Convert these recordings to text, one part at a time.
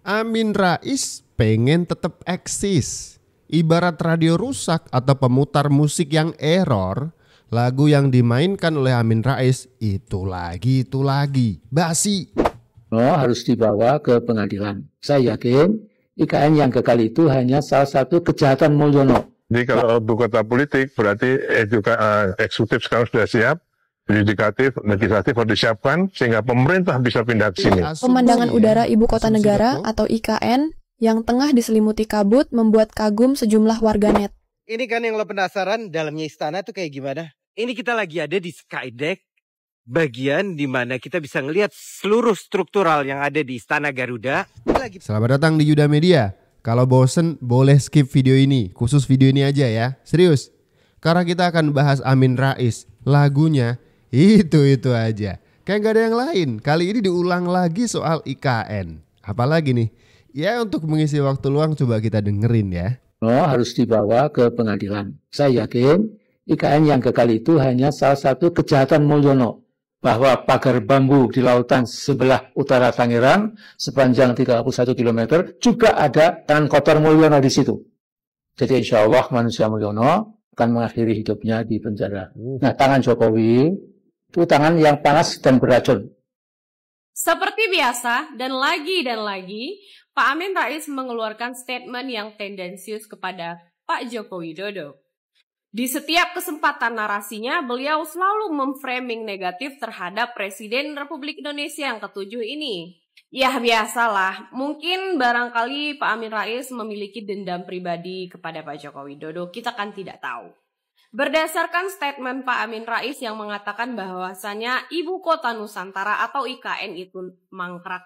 Amin Rais pengen tetap eksis. Ibarat radio rusak atau pemutar musik yang error, lagu yang dimainkan oleh Amin Rais itu lagi, basi. Harus dibawa ke pengadilan. Saya yakin IKN yang gagal itu hanya salah satu kejahatan Mulyono. Jadi kalau ibu kota politik berarti juga eksekutif sekarang sudah siap, yudikatif, legislatif harus disiapkan sehingga pemerintah bisa pindah ke sini. Pemandangan udara ibu kota negara atau IKN yang tengah diselimuti kabut membuat kagum sejumlah warganet. Ini kan yang lo penasaran dalamnya istana tuh kayak gimana? Ini kita lagi ada di Skydeck, bagian di mana kita bisa ngelihat seluruh struktural yang ada di Istana Garuda. Selamat datang di Yuda Media. Kalau bosen boleh skip video ini, khusus video ini aja ya. Serius. Karena kita akan bahas Amin Rais. Lagunya itu aja. Kayak gak ada yang lain. Kali ini diulang lagi soal IKN. Apalagi nih? Ya untuk mengisi waktu luang coba kita dengerin ya. Harus dibawa ke pengadilan. Saya yakin IKN yang gagal itu hanya salah satu kejahatan Mulyono. Bahwa pagar bambu di lautan sebelah utara Tangerang sepanjang 31 km juga ada tangan kotor Mulyono di situ. Jadi insya Allah manusia Mulyono akan mengakhiri hidupnya di penjara. Nah, tangan Jokowi itu tangan yang panas dan beracun. Seperti biasa dan lagi Pak Amin Rais mengeluarkan statement yang tendensius kepada Pak Joko Widodo. Di setiap kesempatan narasinya, beliau selalu memframing negatif terhadap Presiden Republik Indonesia yang ke-7 ini. Ya biasalah, mungkin barangkali Pak Amin Rais memiliki dendam pribadi kepada Pak Joko Widodo, kita kan tidak tahu. Berdasarkan statement Pak Amin Rais yang mengatakan bahwasannya Ibu Kota Nusantara atau IKN itu mangkrak.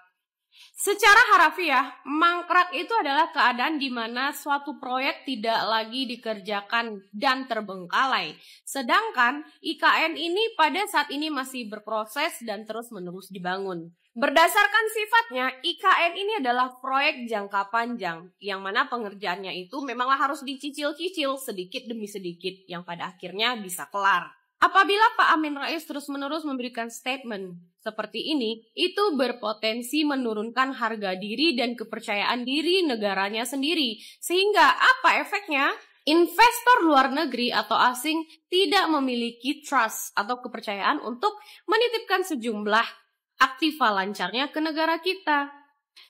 Secara harafiah, mangkrak itu adalah keadaan di mana suatu proyek tidak lagi dikerjakan dan terbengkalai. Sedangkan IKN ini pada saat ini masih berproses dan terus-menerus dibangun. Berdasarkan sifatnya, IKN ini adalah proyek jangka panjang, yang mana pengerjaannya itu memanglah harus dicicil-cicil sedikit demi sedikit, yang pada akhirnya bisa kelar. Apabila Pak Amin Rais terus-menerus memberikan statement seperti ini, itu berpotensi menurunkan harga diri dan kepercayaan diri negaranya sendiri. Sehingga apa efeknya? Investor luar negeri atau asing tidak memiliki trust atau kepercayaan untuk menitipkan sejumlah aktiva lancarnya ke negara kita.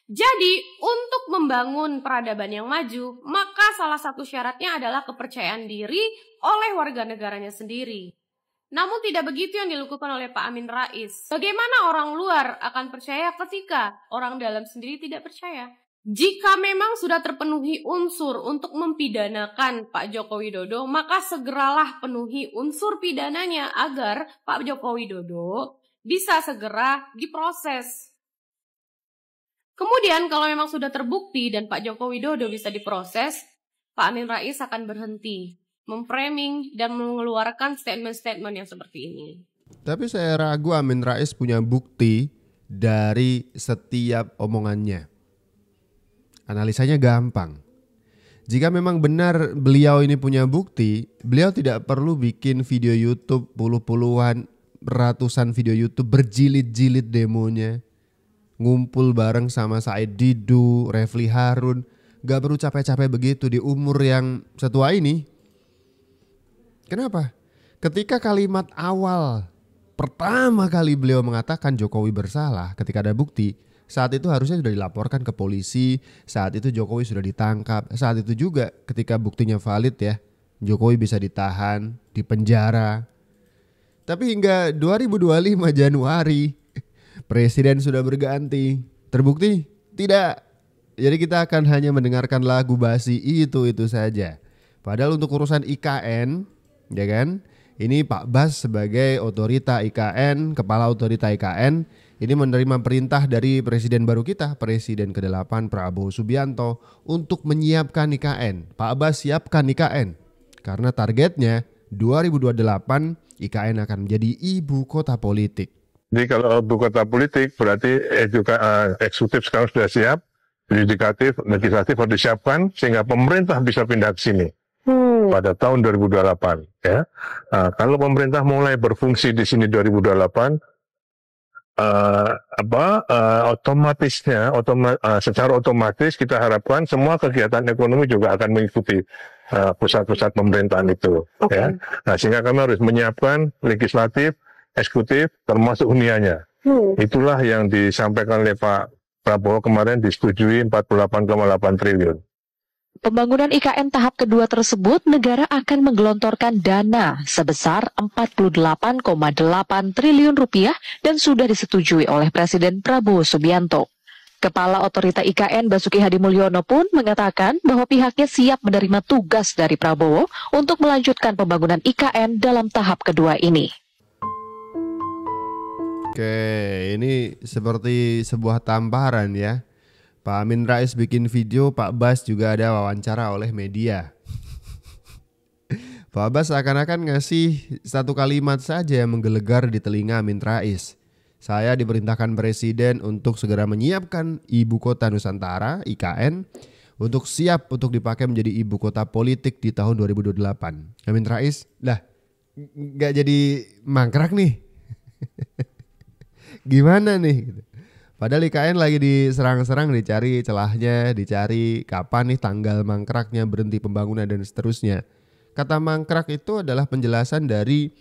Jadi, untuk membangun peradaban yang maju, maka salah satu syaratnya adalah kepercayaan diri oleh warga negaranya sendiri. Namun tidak begitu yang dilakukan oleh Pak Amin Rais. Bagaimana orang luar akan percaya ketika orang dalam sendiri tidak percaya? Jika memang sudah terpenuhi unsur untuk mempidanakan Pak Joko Widodo, maka segeralah penuhi unsur pidananya agar Pak Joko Widodo bisa segera diproses. Kemudian kalau memang sudah terbukti dan Pak Joko Widodo bisa diproses, Pak Amin Rais akan berhenti memframing dan mengeluarkan statement-statement yang seperti ini. Tapi saya ragu Amin Rais punya bukti dari setiap omongannya. Analisanya gampang. Jika memang benar beliau ini punya bukti, beliau tidak perlu bikin video YouTube puluh-puluhan, ratusan video YouTube berjilid-jilid demonya. Ngumpul bareng sama Said Didu, Refli Harun. Gak perlu capek-capek begitu di umur yang setua ini. Kenapa? Ketika kalimat awal pertama kali beliau mengatakan Jokowi bersalah ketika ada bukti, saat itu harusnya sudah dilaporkan ke polisi, saat itu Jokowi sudah ditangkap, saat itu juga ketika buktinya valid ya, Jokowi bisa ditahan, dipenjara. Tapi hingga 2025 Januari, presiden sudah berganti, terbukti? Tidak. Jadi kita akan hanya mendengarkan lagu basi itu saja. Padahal untuk urusan IKN, ya kan? Ini Pak Bas sebagai otorita IKN, kepala otorita IKN, ini menerima perintah dari presiden baru kita, Presiden ke-8 Prabowo Subianto untuk menyiapkan IKN. Pak Bas siapkan IKN. Karena targetnya 2028 IKN akan menjadi ibu kota politik. Jadi kalau ibu kota politik berarti juga eksekutif sekarang sudah siap, yudikatif, legislatif harus disiapkan sehingga pemerintah bisa pindah ke sini. Pada tahun 2028 ya. Kalau pemerintah mulai berfungsi di sini 2028, secara otomatis kita harapkan semua kegiatan ekonomi juga akan mengikuti pusat-pusat pemerintahan itu. Ya. Nah, sehingga kami harus menyiapkan legislatif, eksekutif, termasuk hunianya. Itulah yang disampaikan oleh Pak Prabowo kemarin disetujui 48,8 triliun. Pembangunan IKN tahap kedua tersebut, negara akan menggelontorkan dana sebesar 48,8 triliun rupiah dan sudah disetujui oleh Presiden Prabowo Subianto. Kepala Otorita IKN Basuki Hadi Mulyono pun mengatakan bahwa pihaknya siap menerima tugas dari Prabowo untuk melanjutkan pembangunan IKN dalam tahap kedua ini. Oke, ini seperti sebuah tamparan ya. Pak Amin Rais bikin video, Pak Bas juga ada wawancara oleh media. Pak Bas seakan-akan ngasih satu kalimat saja yang menggelegar di telinga Amin Rais. Saya diperintahkan Presiden untuk segera menyiapkan Ibu Kota Nusantara, IKN, untuk siap untuk dipakai menjadi Ibu Kota Politik di tahun 2028. Amin Rais, nggak jadi mangkrak nih. Gimana nih? Padahal IKN lagi diserang-serang, dicari celahnya, dicari kapan nih tanggal mangkraknya, berhenti pembangunan dan seterusnya. Kata mangkrak itu adalah penjelasan dari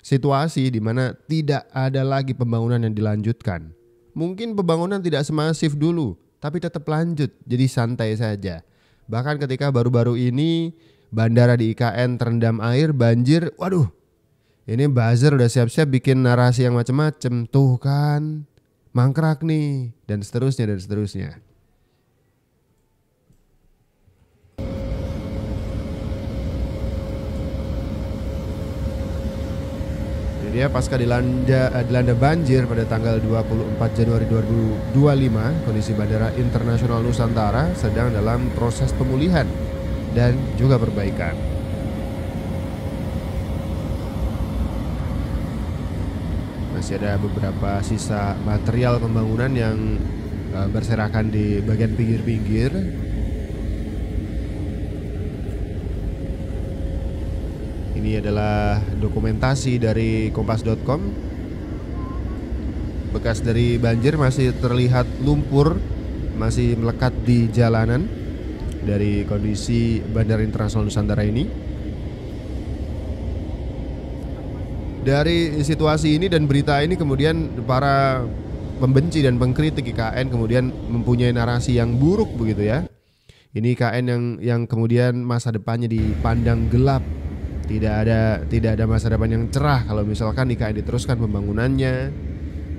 situasi di mana tidak ada lagi pembangunan yang dilanjutkan. Mungkin pembangunan tidak semasif dulu, tapi tetap lanjut, jadi santai saja. Bahkan ketika baru-baru ini bandara di IKN terendam air, banjir, waduh. Ini buzzer udah siap-siap bikin narasi yang macam-macam. Tuh kan, mangkrak nih, dan seterusnya dan seterusnya. Jadi dia pasca dilanda banjir pada tanggal 24 Januari 2025, kondisi Bandara Internasional Nusantara sedang dalam proses pemulihan dan juga perbaikan. Masih ada beberapa sisa material pembangunan yang berserakan di bagian pinggir-pinggir. Ini adalah dokumentasi dari kompas.com. Bekas dari banjir masih terlihat lumpur, masih melekat di jalanan dari kondisi Bandara Internasional Nusantara ini. Dari situasi ini dan berita ini kemudian para pembenci dan pengkritik IKN kemudian mempunyai narasi yang buruk begitu ya. Ini IKN yang kemudian masa depannya dipandang gelap. Tidak ada masa depan yang cerah kalau misalkan IKN diteruskan pembangunannya.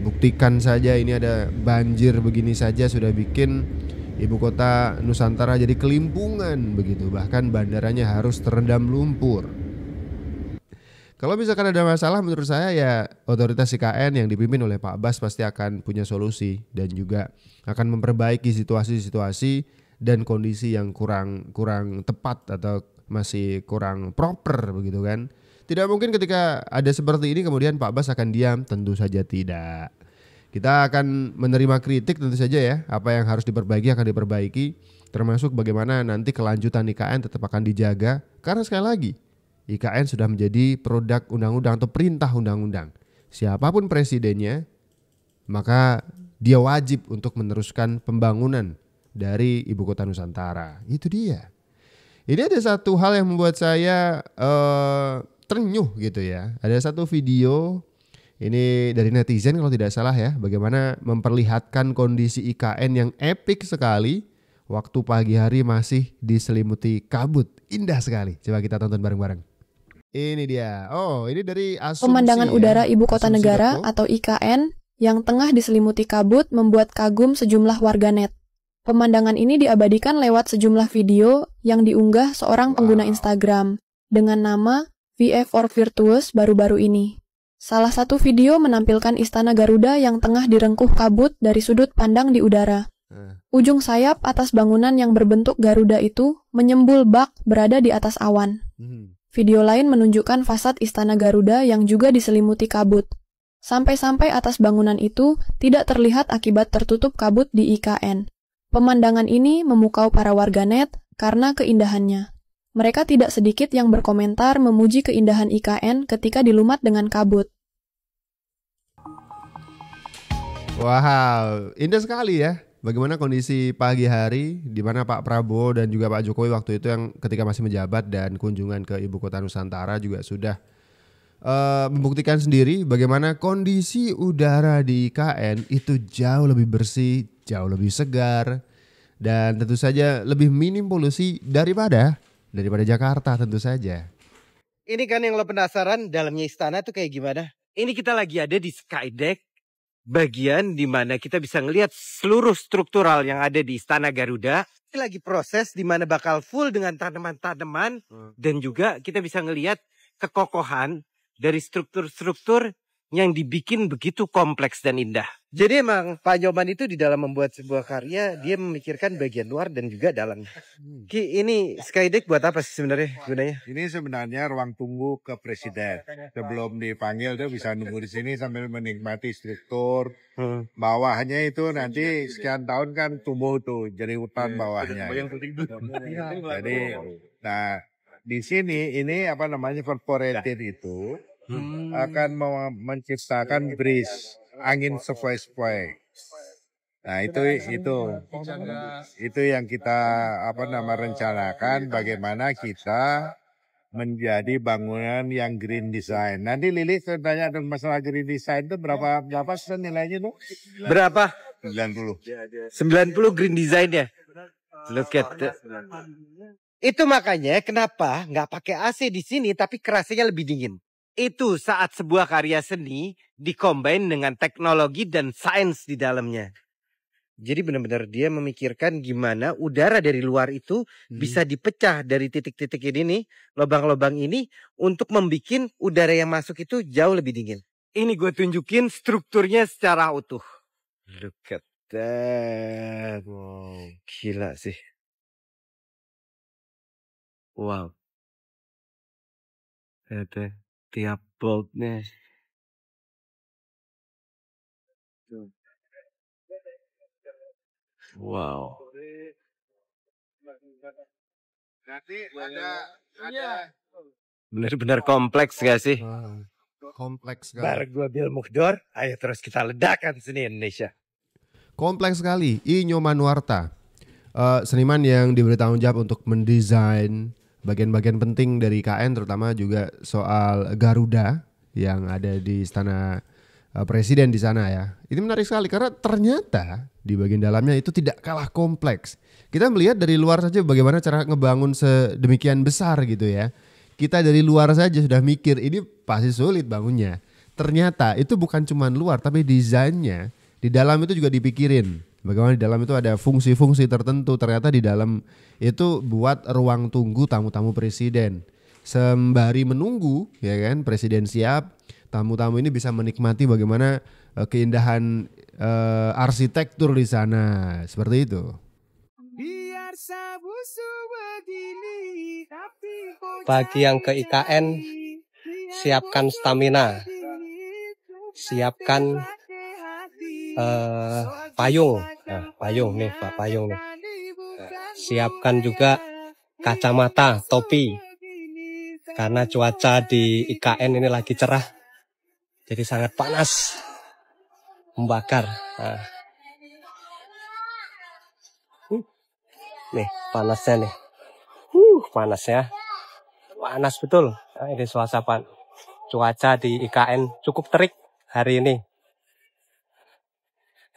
Buktikan saja ini ada banjir begini saja sudah bikin Ibu Kota Nusantara jadi kelimpungan begitu. Bahkan bandaranya harus terendam lumpur. Kalau misalkan ada masalah menurut saya ya otoritas IKN yang dipimpin oleh Pak Bas pasti akan punya solusi dan juga akan memperbaiki situasi-situasi dan kondisi yang kurang tepat atau masih kurang proper begitu kan. Tidak mungkin ketika ada seperti ini kemudian Pak Bas akan diam, tentu saja tidak. Kita akan menerima kritik tentu saja ya, apa yang harus diperbaiki akan diperbaiki, termasuk bagaimana nanti kelanjutan IKN tetap akan dijaga karena sekali lagi IKN sudah menjadi produk undang-undang atau perintah undang-undang. Siapapun presidennya, maka dia wajib untuk meneruskan pembangunan dari Ibu Kota Nusantara. Itu dia. Ini ada satu hal yang membuat saya terenyuh gitu ya. Ada satu video ini dari netizen kalau tidak salah ya, bagaimana memperlihatkan kondisi IKN yang epik sekali waktu pagi hari masih diselimuti kabut. Indah sekali. Coba kita tonton bareng-bareng. Ini dia. Oh, ini dari Asumsi. Pemandangan udara Ibu Kota Asumsi Negara atau IKN yang tengah diselimuti kabut membuat kagum sejumlah warganet. Pemandangan ini diabadikan lewat sejumlah video yang diunggah seorang pengguna Instagram dengan nama VF or Virtuous baru-baru ini. Salah satu video menampilkan Istana Garuda yang tengah direngkuh kabut dari sudut pandang di udara. Ujung sayap atas bangunan yang berbentuk Garuda itu menyembul bak berada di atas awan. Video lain menunjukkan fasad Istana Garuda yang juga diselimuti kabut. Sampai-sampai atas bangunan itu tidak terlihat akibat tertutup kabut di IKN. Pemandangan ini memukau para warganet karena keindahannya. Mereka tidak sedikit yang berkomentar memuji keindahan IKN ketika dilumat dengan kabut. Wow, indah sekali ya. Bagaimana kondisi pagi hari di mana Pak Prabowo dan juga Pak Jokowi waktu itu yang ketika masih menjabat dan kunjungan ke ibu kota Nusantara juga sudah membuktikan sendiri bagaimana kondisi udara di IKN itu jauh lebih bersih, jauh lebih segar, dan tentu saja lebih minim polusi daripada Jakarta tentu saja. Ini kan yang lo penasaran dalamnya istana tuh kayak gimana? Ini kita lagi ada di Skydeck, bagian di mana kita bisa ngelihat seluruh struktural yang ada di Istana Garuda. Ini lagi proses di mana bakal full dengan tanaman-tanaman dan juga kita bisa ngelihat kekokohan dari struktur-struktur yang dibikin begitu kompleks dan indah. Jadi emang Pak Nyoman itu di dalam membuat sebuah karya, dia memikirkan bagian luar dan juga dalamnya. Ki, ini Skydeck buat apa sih sebenarnya gunanya? Ini sebenarnya ruang tunggu ke presiden. Sebelum dipanggil tuh bisa nunggu di sini sambil menikmati struktur. Bawahnya itu nanti sekian tahun kan tumbuh tuh jadi hutan bawahnya. Jadi, nah di sini ini apa namanya corporated itu akan menciptakan breeze, angin sepoi-sepoi. Nah itu yang kita rencanakan bagaimana kita menjadi bangunan yang green design. Nanti Lili tanya masalah green design itu berapa nilainya tuh? Berapa? 90. 90 green design ya. Look at that. Itu makanya kenapa nggak pakai AC di sini tapi kerasnya lebih dingin. Itu saat sebuah karya seni dikombin dengan teknologi dan sains di dalamnya. Jadi benar-benar dia memikirkan gimana udara dari luar itu bisa dipecah dari titik-titik ini nih, lubang-lubang ini untuk membuat udara yang masuk itu jauh lebih dingin. Ini gue tunjukin strukturnya secara utuh. Look at that. Wow, gila sih. Wow. Ada tiap boltnya. Wow. Nanti ada Benar-benar kompleks gak sih? Kompleks sekali. Bareng gue Bill Muhdor, ayo terus kita ledakan seni Indonesia. Kompleks sekali. I Nyomanuarta, seniman yang diberi tanggung jawab untuk mendesain bagian-bagian penting dari IKN, terutama juga soal Garuda yang ada di istana presiden di sana ya. Ini menarik sekali karena ternyata di bagian dalamnya itu tidak kalah kompleks. Kita melihat dari luar saja bagaimana cara ngebangun sedemikian besar gitu ya. Kita dari luar saja sudah mikir ini pasti sulit bangunnya. Ternyata itu bukan cuma luar tapi desainnya di dalam itu juga dipikirin. Bagaimana di dalam itu ada fungsi-fungsi tertentu. Ternyata di dalam itu buat ruang tunggu tamu-tamu presiden. Sembari menunggu ya kan presiden siap, tamu-tamu ini bisa menikmati bagaimana keindahan arsitektur di sana. Seperti itu. Bagi yang ke IKN, siapkan stamina, siapkan payung, payung nih Pak, payung nih. Siapkan juga kacamata, topi, karena cuaca di IKN ini lagi cerah, jadi sangat panas, membakar. Nih panasnya nih, panasnya. Panas betul. Nah, ini suasana cuaca di IKN cukup terik hari ini.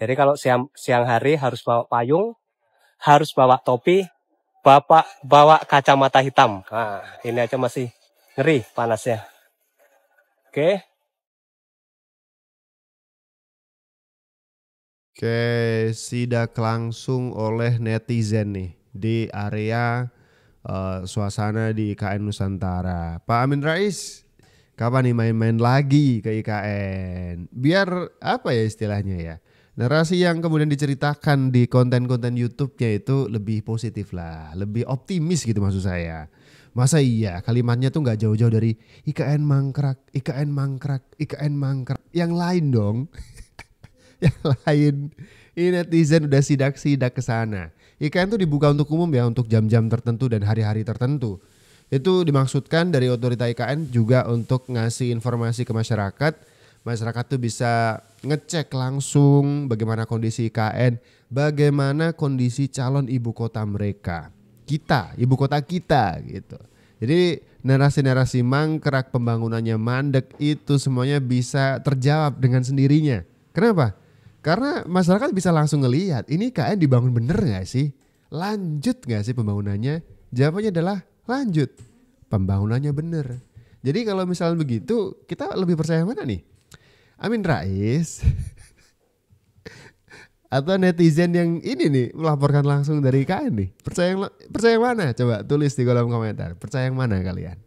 Jadi kalau siang hari harus bawa payung, harus bawa topi, bawa kacamata hitam. Nah, ini aja masih ngeri panasnya. Oke. Oke, sidak langsung oleh netizen nih di area suasana di IKN Nusantara. Pak Amin Rais, kapan nih main-main lagi ke IKN? Biar apa ya istilahnya ya? Narasi yang kemudian diceritakan di konten-konten YouTube-nya itu lebih positif lah, lebih optimis gitu maksud saya. Masa iya kalimatnya tuh nggak jauh-jauh dari IKN mangkrak, IKN mangkrak, IKN mangkrak. Yang lain dong. Yang lain. Ini netizen udah sidak-sidak ke sana. IKN itu dibuka untuk umum ya, untuk jam-jam tertentu dan hari-hari tertentu. Itu dimaksudkan dari otorita IKN juga untuk ngasih informasi ke masyarakat Masyarakat tuh bisa ngecek langsung bagaimana kondisi IKN, bagaimana kondisi calon ibu kota mereka. Kita, ibu kota kita gitu. Jadi narasi-narasi mangkrak, pembangunannya mandek itu semuanya bisa terjawab dengan sendirinya. Kenapa? Karena masyarakat bisa langsung ngelihat ini IKN dibangun bener gak sih? Lanjut gak sih pembangunannya? Jawabannya adalah lanjut. Pembangunannya bener. Jadi kalau misalnya begitu kita lebih percaya mana nih? Amin Rais atau netizen yang ini nih melaporkan langsung dari IKN nih? Percaya yang mana? Coba tulis di kolom komentar. Percaya yang mana kalian?